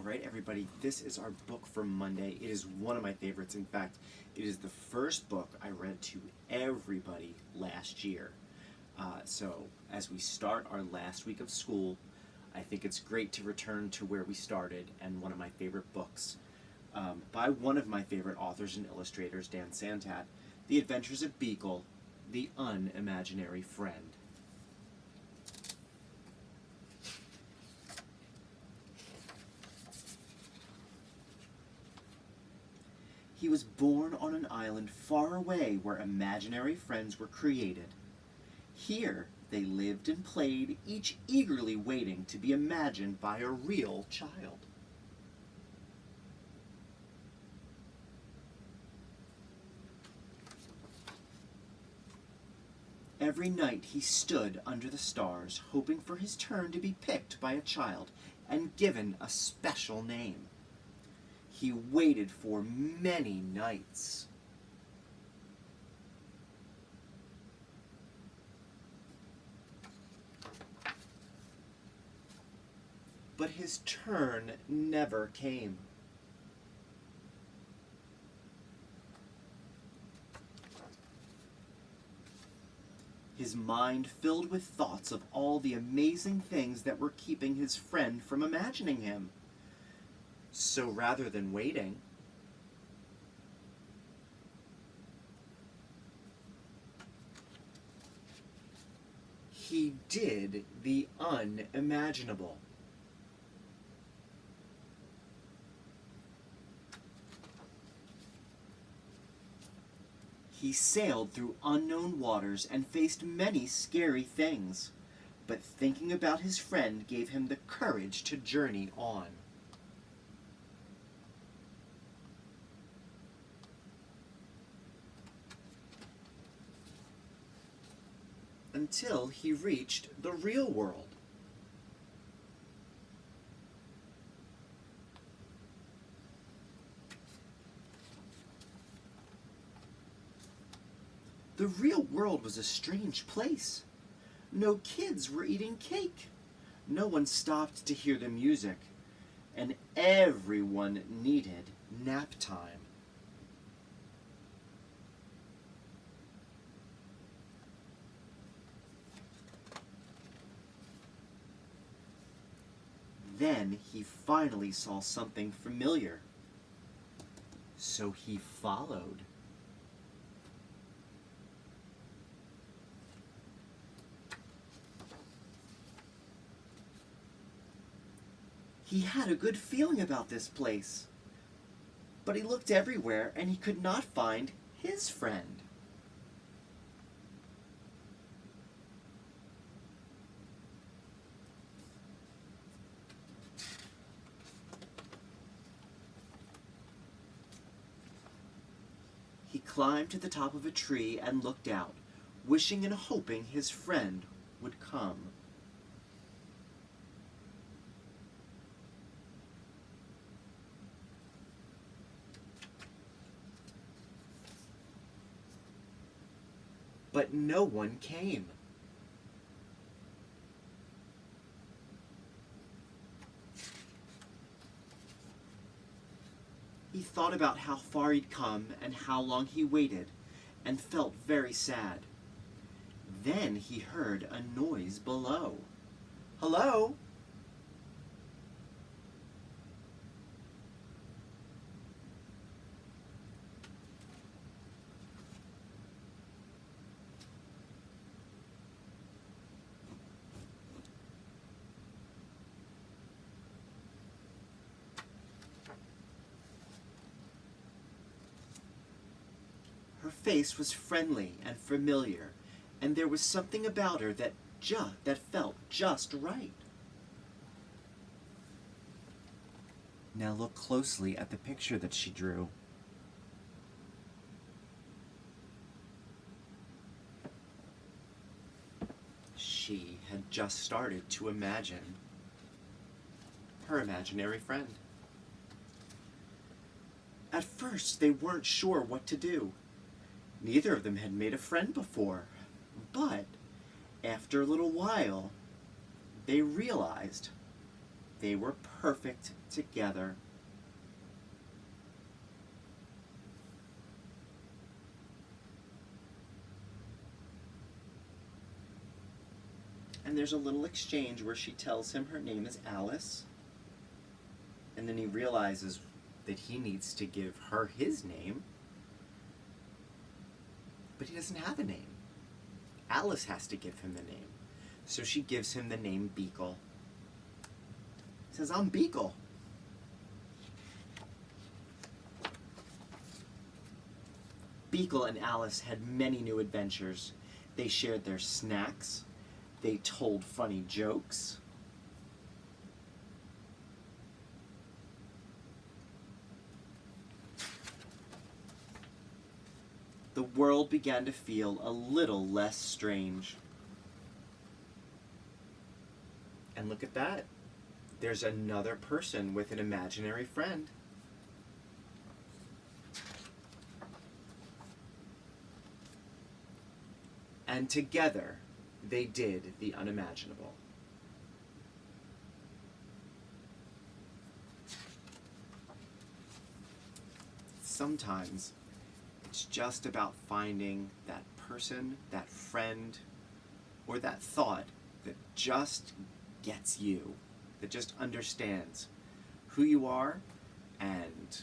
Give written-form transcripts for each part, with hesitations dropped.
right, everybody, this is our book for Monday. It is one of my favorites. In fact, it is the first book I read to everybody last year. So as we start our last week of school, I think it's great to return to where we started and one of my favorite books by one of my favorite authors and illustrators, Dan Santat, The Adventures of Beekle, the Unimaginary Friend. He was born on an island far away where imaginary friends were created. Here they lived and played, each eagerly waiting to be imagined by a real child. Every night he stood under the stars, hoping for his turn to be picked by a child and given a special name. He waited for many nights. But his turn never came. His mind filled with thoughts of all the amazing things that were keeping his friend from imagining him. So rather than waiting, he did the unimaginable. He sailed through unknown waters and faced many scary things, but thinking about his friend gave him the courage to journey on. Until he reached the real world. The real world was a strange place. No kids were eating cake. No one stopped to hear the music. And everyone needed nap time. Then he finally saw something familiar. So he followed. He had a good feeling about this place, but he looked everywhere and he could not find his friend. He climbed to the top of a tree and looked out, wishing and hoping his friend would come. But no one came. He thought about how far he'd come and how long he waited, and felt very sad. Then he heard a noise below. Hello? Her face was friendly and familiar, and there was something about her that felt just right. Now look closely at the picture that she drew. She had just started to imagine her imaginary friend. At first, they weren't sure what to do. Neither of them had made a friend before, but after a little while, they realized They were perfect together. And there's a little exchange where she tells him her name is Alice. And then he realizes that he needs to give her his name. But he doesn't have a name. Alice has to give him the name. So she gives him the name Beekle. He says, I'm Beekle. Beekle and Alice had many new adventures. They shared their snacks. They told funny jokes. The world began to feel a little less strange. And look at that. There's another person with an imaginary friend. And together, they did the unimaginable. Sometimes, it's just about finding that person, that friend, or that thought that just gets you, that just understands who you are, and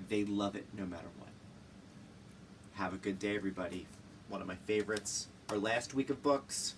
they love it no matter what. Have a good day, everybody. One of my favorites. Our last week of books.